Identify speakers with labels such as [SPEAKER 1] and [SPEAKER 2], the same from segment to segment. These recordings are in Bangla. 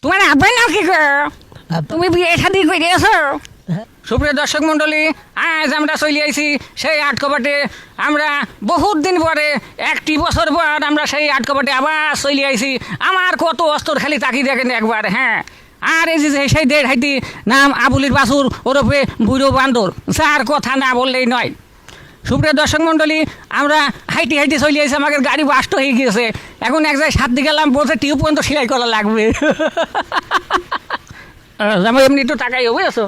[SPEAKER 1] তোমার আব্বার নাম কি গো? তুমি বিয়ে শাদী করেছো? সুপ্রিয় দর্শক মন্ডলী, আজ আমরা চলে আইছি সেই আটকবাটে। আমরা বহুত দিন পরে, একটি বছর পর আমরা সেই আটকবাটে আবার চলে আইছি। আমার কত অস্তর খালি তাকিয়ে দেখেন একবার। হ্যাঁ, আর এই যে সেই দেড় হাইতি নাম আবুলির বাসুর ওরফে বুড়ো বান্দর, যার কথা না বললেই নয়। সুপ্রিয় দর্শক মন্ডলী, আমরা হাইটি হাইটি চলে আসি, আমাদের গাড়ি বাস্ট হয়ে গিয়েছে। এখন এক জায়গায় সাত দিকে গেলাম, বলছে টিউব পর্যন্ত সেলাই করা লাগবে। যেমন এমনি একটু টাকাই বুঝেছো,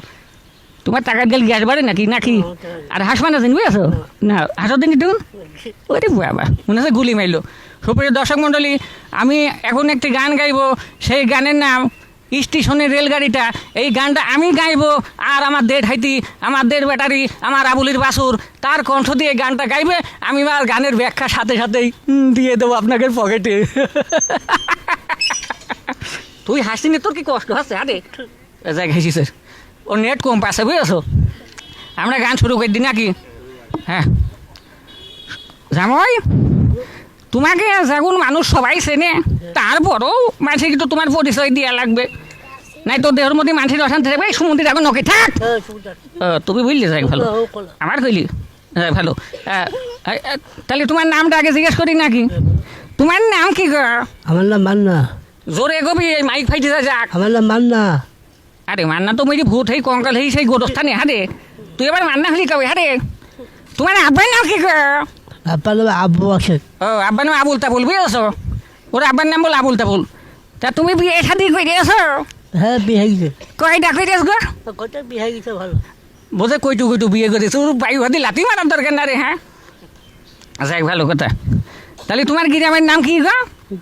[SPEAKER 1] তোমার টাকা গেলে গ্যাস বাড়ে নাকি নাকি আর হাঁস মানে দিন বুঝেছো না, হাঁসও দিন একটু ওরে বাবা মনে হচ্ছে গুলি মারলো। সুপ্রিয় দর্শক মন্ডলী, আমি এখন একটি গান গাইব। সেই গানের নাম স্টেশনের রেলগাড়িটা। এই গানটা আমি গাইবো, আর আমার দেড় হাইতি, আমার দেড় ব্যাটারি, আমার আবুলির বাসুর তার কণ্ঠ দিয়ে গানটা গাইবে। আমি আর গানের ব্যাখ্যা সাথে সাথেই দিয়ে দেবো আপনাকে পকেটে। তুই হাসিনি, তোর কি কষ্ট হচ্ছে? আরে যাই ঘেসি স্যার, ও নেট কম পাশে বুঝেছো। আমরা গান শুরু করে দিই নাকি? হ্যাঁ জামাই, তোমাকে যেমন মানুষ সবাই চেনে, তারপরও মানুষে কিন্তু তোমার পরিচয় দেওয়া লাগবে, নাই তো দেহের মধ্যে মানুষের অশান্তি থাকবে। সমুদ্রে এখন নকে থাক, তুমি বুঝলি যাই ভালো, আমার কইলি ভালো। তাহলে তোমার নামটা আগে জিজ্ঞেস করি নাকি? তোমার নাম কি গো?
[SPEAKER 2] আমার নাম মান্না।
[SPEAKER 1] জোরে কবি, এই মাইক ফাইটে যাক।
[SPEAKER 2] আমার নাম মান্না।
[SPEAKER 1] আরে মান্না তো মেরি ভূত হই কঙ্কাল হই সেই গোরস্থানে। হারে তুই এবার মান্না হলি কবে? হারে তোমার আব্বার নাম কি গো?
[SPEAKER 2] আব্বার নাম আব্বু আছে।
[SPEAKER 1] ও আব্বার নাম আবুল তাবুল বুঝেছো? ওর আব্বার নাম বল আবুল তাবুল। তা তুমি বিয়ে শাদি করেছো?
[SPEAKER 2] হ্যাঁ, বিয়ে গেছে।
[SPEAKER 1] কয়টা করেছ গো?
[SPEAKER 2] কটা বিয়ে গেছে ভালো।
[SPEAKER 1] বোঝে কইটু কইটু বিয়ে করেছো, ওর বায়ু হাতি লাথি মারার দরকার না রে। হ্যাঁ যাই ভালো কথা। তাহলে তোমার গ্রামের নাম কি গো?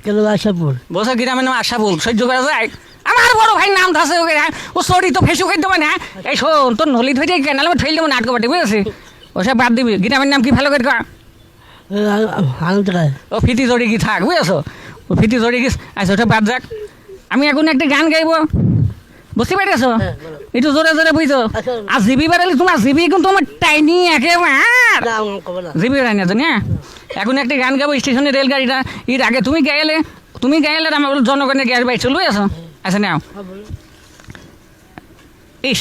[SPEAKER 2] কেন আশাপুর।
[SPEAKER 1] বোঝো গ্রামের নাম আশাপুর, সহ্য করা যায়? আমার বড় ভাই নাম থাকছে ওকে। হ্যাঁ ও সরি তো ফেসু খাইতে পারে। হ্যাঁ এই শোন, তোর নলি ধরে কেনাল আমি ঠেল দেবো নাটক বাটে বুঝেছি। ওসব বাদ দিবি। গ্রামের নাম কি ভালো করে কর?
[SPEAKER 2] আনন্দ খায়।
[SPEAKER 1] ও ফিতি জড়ি কি থাক বুঝেছো, ও ফিতি জড়ি কি। আচ্ছা ওটা বাদ যাক, আমি এখন একটা গান গাইবো, বুঝতে পেরেছো? একটু জোরে জোরে বুঝছো। আর জিবি বাড়ালে তোমার জিবি কিন্তু তোমার টাইনি একেবারে জিবি বাড়াই না জানি। হ্যাঁ এখন একটা গান গাবো, স্টেশনের রেলগাড়িটা। এর আগে তুমি গাইলে আমার জনগণের গ্যাস বাইক চলবে আছো। আচ্ছা নাও,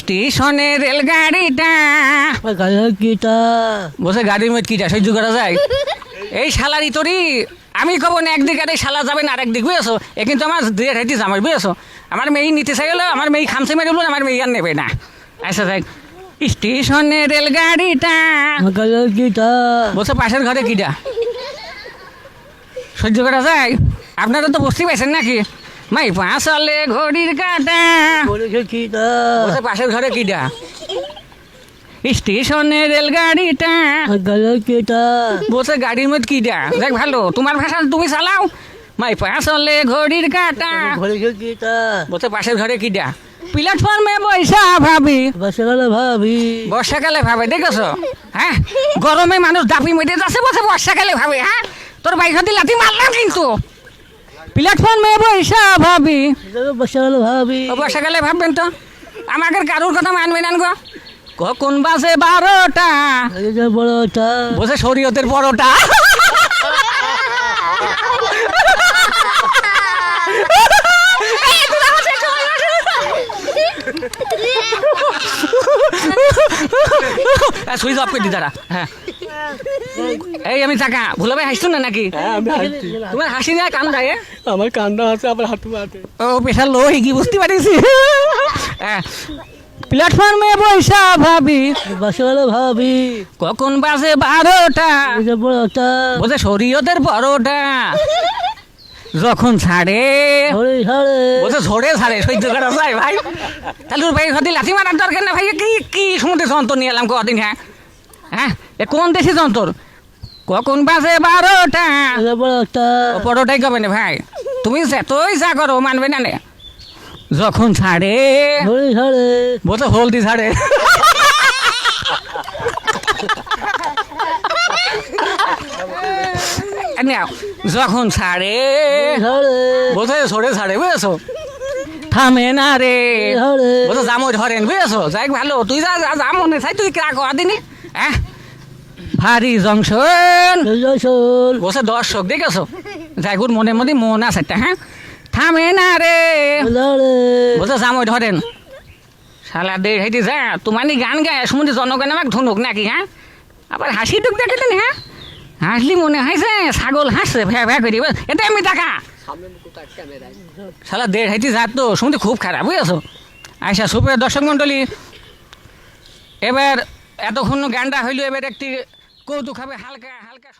[SPEAKER 1] স্টেশনের রেলগাড়িটা
[SPEAKER 2] গীতা
[SPEAKER 1] বসে গাড়ির মধ্যে কিটা সহ্য করা যায়? এই শালারি তোরই আমি কব না, একদিকে আর এই শালা যাবে না আরেকদিক বুঝেছো। এ কিন্তু আমার দিয়ে হাইতিস আমার বুঝেছো। আমার মেয়ে নিতে চাইলো, আমার মেয়ে খামসে মেরে বললো, আমার মেয়ে আর নেবে না। আচ্ছা যাই, স্টেশনের রেলগাড়িটা
[SPEAKER 2] গীতা
[SPEAKER 1] বসে পাশের ঘরে কিটা সহ্য করা যায়? আপনারা তো বুঝতেই পারছেন নাকি? মাই পাঁচলে ঘড়ির কাটা বসে পাশের ঘরে কিটা স্টেশনের রেলগাড়িটা
[SPEAKER 2] গীতা
[SPEAKER 1] বসে গাড়ির মধ্যে কিটা। দেখ ভালো, তোমার ভাষা তুমি চালাও। মাই পাঁচলে ঘড়ির কাটা
[SPEAKER 2] গীতা
[SPEAKER 1] বসে পাশের ঘরে কিটা প্ল্যাটফর্মে বৈশা ভাবি। বর্ষাকালে ভাবে দেখেছো? হ্যাঁ গরমে মানুষ দাপি মেটে যাচ্ছে, বসে বর্ষাকালে ভাবে। হ্যাঁ তোর বাইক হাতে লাথি মারলাম কিন্তু। প্ল্যাটফর্মে বৈশা ভাবি, বর্ষাকালে ভাববেন তো। আমাকে কারোর কথা মানবে না গো। কখন বাজে 12টা বসে শরীয়তের পরোটা। সুইচ অফ করে দি তারা। হ্যাঁ এই আমি টাকা ভুলাবে হাসছো না নাকি? তোমার হাসি না কান দেয়?
[SPEAKER 2] আমার কান্দা আছে, আবার হাঁটু হাতে।
[SPEAKER 1] ও পেশার লো কি বুঝতে পারিস। হ্যাঁ প্ল্যাটফর্মে বৈশা ভাবি,
[SPEAKER 2] ভাবি
[SPEAKER 1] কখন বাজে 12টা বসে শরীয়তের পরোটা। যখন ছাড়ে বসে ঝরে ছাড়ে, সহ্য করা যায় ভাই? তাহলে ওর ভাই হাতে লাথি মারার দরকার না ভাই। কি কি সমুদ্রে যন্ত্র নিয়ে এলাম কদিন। হ্যাঁ হ্যাঁ এ কোন দেশি যন্ত্র? কখন বাজে 12টা পরোটাই কবে না ভাই? তুমি যতই যা করো মানবে না। যখন ছাড়ে বসে হলদি ছাড়ে। যখন ছাড়ে বসে সরে ছাড়ে বুঝেছো। থামে না রে বসে জামো ধরেন বুঝেছো। যাই ভালো, তুই যা যা মনে চাই তুই ক্রা করা দিনি। হ্যাঁ ভারী জংশন বসে দর্শক দেখেছো। যাই মনের মধ্যে মন আছে একটা। হ্যাঁ থামে না রে কোথাও জামই ধরেন শালা দেড় হাইতে যা তোমার গান গায় শুনতে জনগণ আমাকে ধনুক নাকি হ্যাঁ আবার হাসি টুক দেখলেন হ্যাঁ হাসলি মনে হয় যে ছাগল হাসছে ভ্যা ভ্যা করি এটা আমি টাকা শালা দেড় হাইতে যা তো শুনতে খুব খারাপ বুঝেছো আচ্ছা সুপ্রিয় দর্শক মণ্ডলী এবার এতক্ষণ গানটা হইলো এবার একটি কৌতুক হবে হালকা হালকা